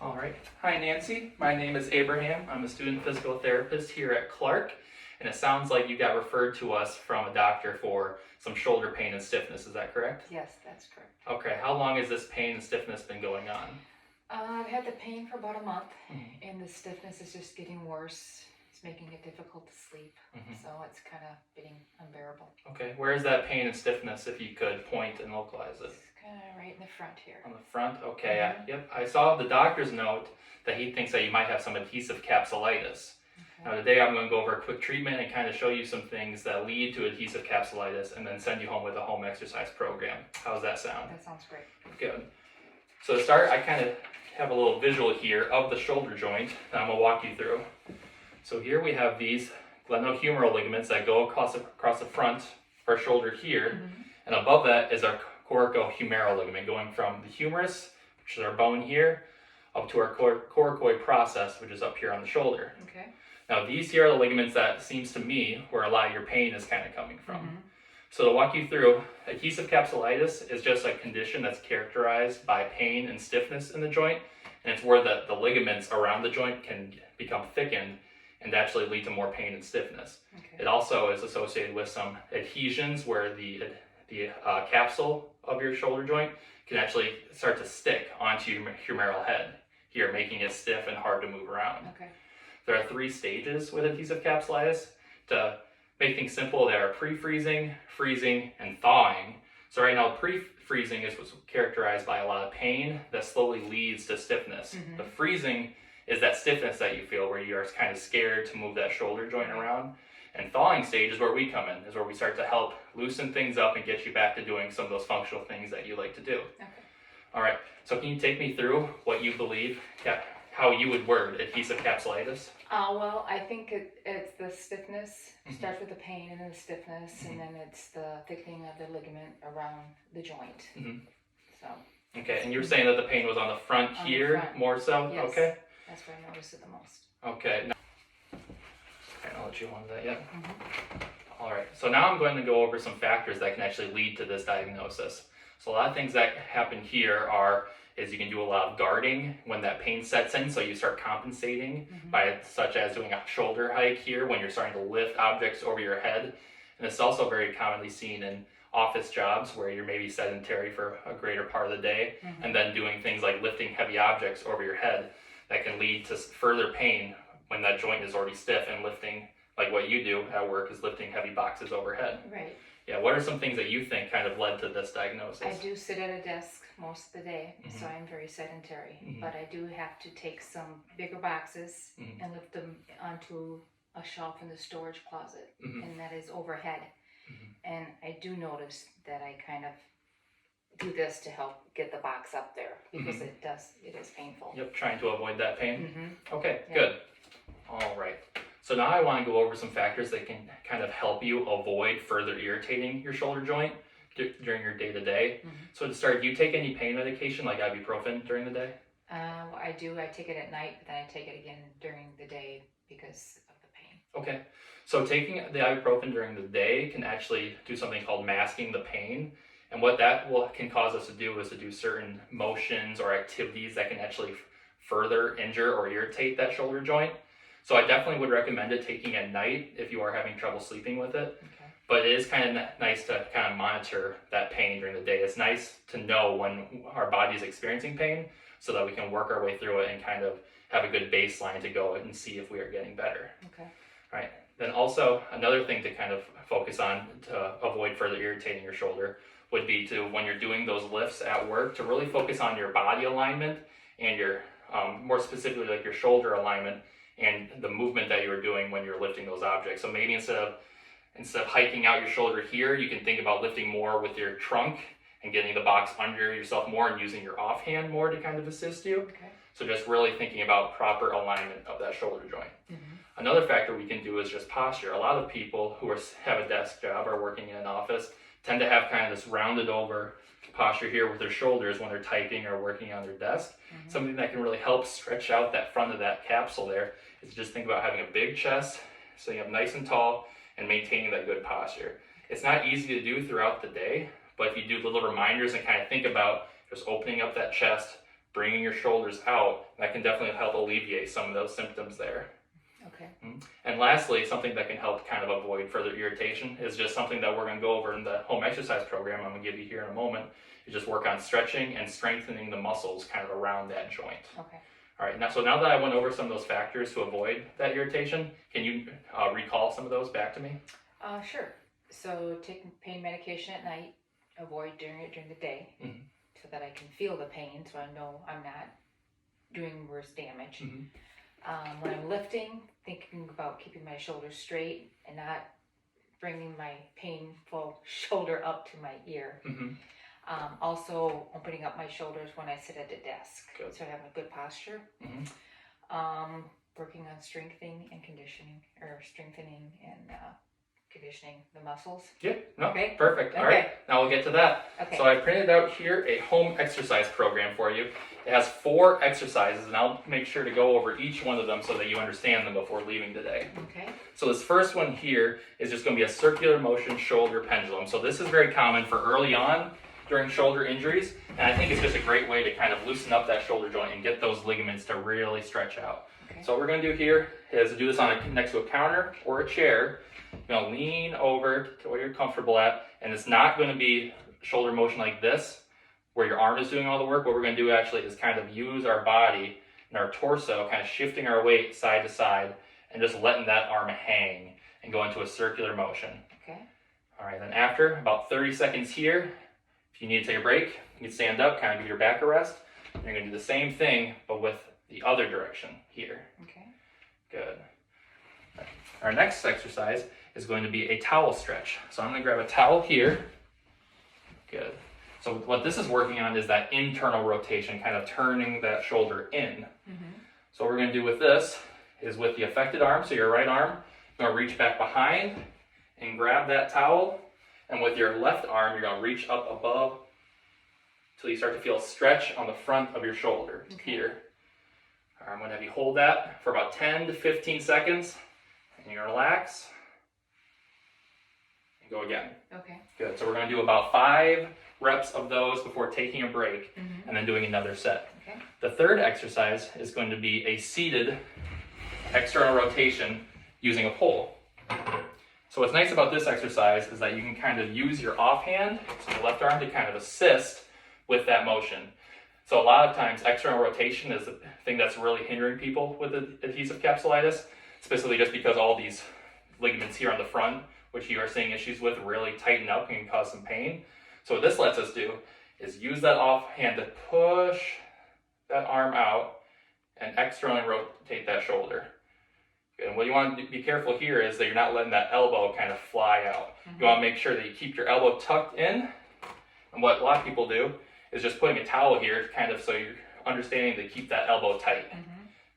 All right. Hi, Nancy. My name is Abraham. I'm a student physical therapist here at Clark, and it sounds like you got referred to us from a doctor for some shoulder pain and stiffness. Is that correct? Yes, that's correct. Okay. How long has this pain and stiffness been going on? I've had the pain for about a month, and the stiffness is just getting worse. It's making it difficult to sleep, so it's kind of getting unbearable. Okay. Where is that pain and stiffness, if you could point and localize it? It's kind of right in the front here. On the front? Okay. Yep. I saw the doctor's note that he thinks that you might have some adhesive capsulitis. Now today I'm going to go over a quick treatment and kind of show you some things that lead to adhesive capsulitis and then send you home with a home exercise program. How does that sound? That sounds great. Good. So to start, I kind of have a little visual here of the shoulder joint that I'm going to walk you through. So here we have these glenohumeral ligaments that go across the front of our shoulder here, and above that is our coracohumeral ligament going from the humerus, which is our bone here, up to our coracoid process, which is up here on the shoulder. Okay. Now these here are the ligaments that seems to me where a lot of your pain is kind of coming from. So to walk you through, adhesive capsulitis is just a condition that's characterized by pain and stiffness in the joint, and it's where the ligaments around the joint can become thickened and actually lead to more pain and stiffness. It also is associated with some adhesions where the capsule of your shoulder joint can actually start to stick onto your humeral head here, making it stiff and hard to move around. There are 3 stages with adhesive capsulitis. To make things simple, there are pre-freezing, freezing, and thawing. So right now, pre-freezing is what's characterized by a lot of pain that slowly leads to stiffness. The freezing is that stiffness that you feel where you are kind of scared to move that shoulder joint around. And thawing stage is where we come in, is where we start to help loosen things up and get you back to doing some of those functional things that you like to do. All right, so can you take me through what you believe, how you would word adhesive capsulitis? Well, I think it's the stiffness. It starts with the pain and then the stiffness, and then it's the thickening of the ligament around the joint. So. Okay, and you were saying that the pain was on the front on here, the front. more so? Yes, okay. That's where I noticed it the most. Okay. I'll let you on that, yeah. All right, so now I'm going to go over some factors that can actually lead to this diagnosis. So a lot of things that happen here is you can do a lot of guarding when that pain sets in, so you start compensating by such as doing a shoulder hike here when you're starting to lift objects over your head. And it's also very commonly seen in office jobs where you're maybe sedentary for a greater part of the day, and then doing things like lifting heavy objects over your head that can lead to further pain when that joint is already stiff, and lifting, like what you do at work, is lifting heavy boxes overhead. Right. Yeah, what are some things that you think kind of led to this diagnosis? I do sit at a desk most of the day, so I'm very sedentary, but I do have to take some bigger boxes and lift them onto a shelf in the storage closet, and that is overhead. And I do notice that I kind of do this to help get the box up there, because it is painful. Yep, trying to avoid that pain. Okay, good. All right. So now I want to go over some factors that can kind of help you avoid further irritating your shoulder joint during your day-to-day. So to start, do you take any pain medication like ibuprofen during the day? I do. I take it at night, but then I take it again during the day because of the pain. Okay. So taking the ibuprofen during the day can actually do something called masking the pain. And what that can cause us to do is to do certain motions or activities that can actually further injure or irritate that shoulder joint. So I definitely would recommend it taking at night if you are having trouble sleeping with it. But it is kind of nice to kind of monitor that pain during the day. It's nice to know when our body is experiencing pain so that we can work our way through it and kind of have a good baseline to go and see if we are getting better. All right. Then also another thing to kind of focus on to avoid further irritating your shoulder would be to, when you're doing those lifts at work, to really focus on your body alignment and your, more specifically like your shoulder alignment and the movement that you were doing when you're lifting those objects. So maybe instead of hiking out your shoulder here, you can think about lifting more with your trunk and getting the box under yourself more and using your offhand more to kind of assist you. So just really thinking about proper alignment of that shoulder joint. Another factor we can do is just posture. A lot of people who have a desk job or working in an office tend to have kind of this rounded over posture here with their shoulders when they're typing or working on their desk. Something that can really help stretch out that front of that capsule there is just think about having a big chest, sitting up nice and tall, and maintaining that good posture. It's not easy to do throughout the day, but if you do little reminders and kind of think about just opening up that chest, bringing your shoulders out. That can definitely help alleviate some of those symptoms there. Okay. And lastly, something that can help kind of avoid further irritation is just something that we're going to go over in the home exercise program I'm going to give you here in a moment. You just work on stretching and strengthening the muscles kind of around that joint. Okay. All right, now that I went over some of those factors to avoid that irritation, can you recall some of those back to me? Sure. So taking pain medication at night, avoid doing it during the day, so that I can feel the pain, so I know I'm not doing worse damage. When I'm lifting, thinking about keeping my shoulders straight and not bringing my painful shoulder up to my ear. Also opening up my shoulders when I sit at a desk, so I have a good posture. Working on strengthening and conditioning the muscles. Yeah, no, Okay. Perfect. All right, now we'll get to that. Okay. So I printed out here a home exercise program for you. It has 4 exercises, and I'll make sure to go over each one of them so that you understand them before leaving today. Okay. So this first one here is just going to be a circular motion shoulder pendulum. So this is very common for early on during shoulder injuries, and I think it's just a great way to kind of loosen up that shoulder joint and get those ligaments to really stretch out. Okay. So what we're going to do here is do this next to a counter or a chair. You're going to lean over to where you're comfortable at, and it's not going to be shoulder motion like this, where your arm is doing all the work. What we're going to do actually is kind of use our body and our torso, kind of shifting our weight side to side, and just letting that arm hang and go into a circular motion. Okay. All right, then after about 30 seconds here, if you need to take a break, you can stand up, kind of give your back a rest. And you're going to do the same thing, but with the other direction here. Okay. Good. Our next exercise is going to be a towel stretch. So I'm going to grab a towel here. Good. So what this is working on is that internal rotation, kind of turning that shoulder in. So what we're going to do with this is with the affected arm, so your right arm, you're going to reach back behind and grab that towel. And with your left arm, you're going to reach up above until you start to feel a stretch on the front of your shoulder here. All right, I'm going to have you hold that for about 10 to 15 seconds. And you're going to relax. And go again. Okay. Good. So we're going to do about 5 reps of those before taking a break and then doing another set. Okay. The third exercise is going to be a seated external rotation using a pole. So what's nice about this exercise is that you can kind of use your offhand, so the left arm, to kind of assist with that motion. So a lot of times external rotation is the thing that's really hindering people with adhesive capsulitis, specifically just because all these ligaments here on the front, which you are seeing issues with, really tighten up and can cause some pain. So what this lets us do is use that offhand to push that arm out and externally rotate that shoulder. And what you want to be careful here is that you're not letting that elbow kind of fly out. You want to make sure that you keep your elbow tucked in. And what a lot of people do is just putting a towel here, kind of so you're understanding to keep that elbow tight.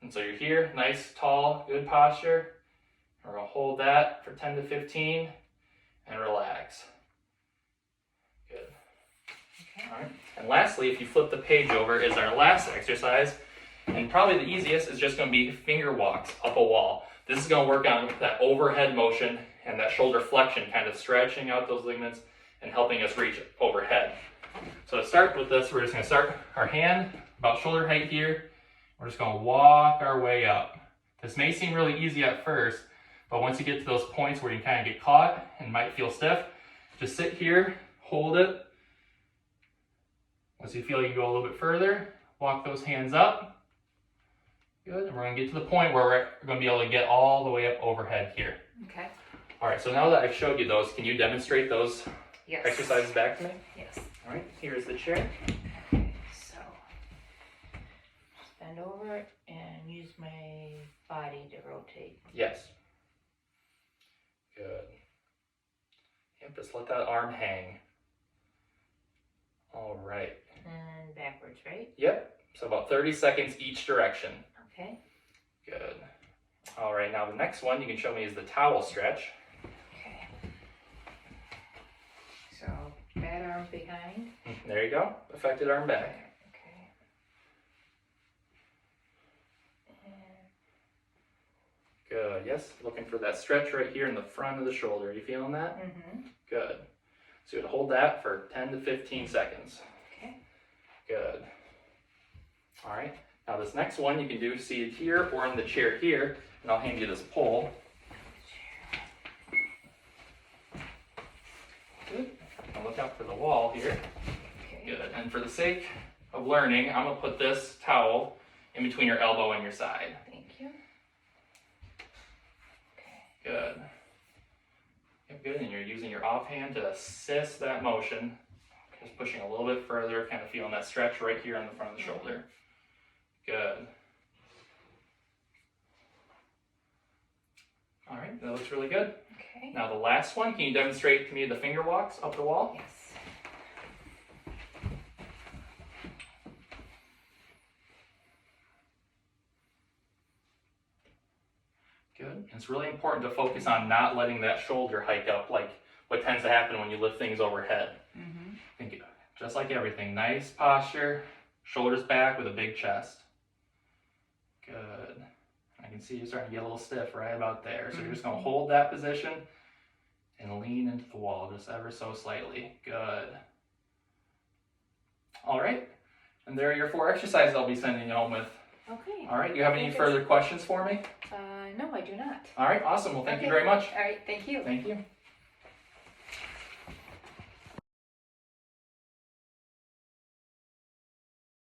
And so you're here, nice, tall, good posture. We're going to hold that for 10 to 15 and relax. Good. Okay. All right. And lastly, if you flip the page over, is our last exercise. And probably the easiest is just going to be finger walks up a wall. This is going to work on that overhead motion and that shoulder flexion, kind of stretching out those ligaments and helping us reach overhead. So to start with this, we're just going to start our hand about shoulder height here. We're just going to walk our way up. This may seem really easy at first, but once you get to those points where you kind of get caught and might feel stiff, just sit here, hold it. Once you feel you can go a little bit further, walk those hands up. Good, and we're going to get to the point where we're going to be able to get all the way up overhead here. Okay. All right, so now that I've showed you those, can you demonstrate those Yes. exercises back to me? Yes. All right, here's the chair. Okay, so just bend over and use my body to rotate. Yes. Good. Yep, just let that arm hang. All right. And backwards, right? Yep, so about 30 seconds each direction. Okay. Good. All right, now the next one you can show me is the towel stretch. Okay. So bad arm behind. There you go, affected arm back. Okay. Good, yes, looking for that stretch right here in the front of the shoulder. Are you feeling that? Good. So you'd hold that for 10 to 15 seconds. Okay. Good. All right. Now this next one you can do seated here or in the chair here, and I'll hand you this pole. Good. Now look out for the wall here. Okay. Good. And for the sake of learning, I'm gonna put this towel in between your elbow and your side. Thank you. Okay. Good. Yep, good. And you're using your offhand to assist that motion. Just pushing a little bit further, kind of feeling that stretch right here on the front of the shoulder. Good. All right, that looks really good. Okay. Now the last one, can you demonstrate to me the finger walks up the wall? Yes. Good. It's really important to focus on not letting that shoulder hike up like what tends to happen when you lift things overhead. Mm-hmm. Think it, just like everything, nice posture, shoulders back with a big chest. Good. I can see you starting to get a little stiff right about there. So you're just going to hold that position and lean into the wall just ever so slightly. Good. All right. And there are your 4 exercises I'll be sending you home with. Okay. All right. You have any further questions for me? No, I do not. All right. Awesome. Well, thank you Okay. very much. All right. Thank you. Thank you.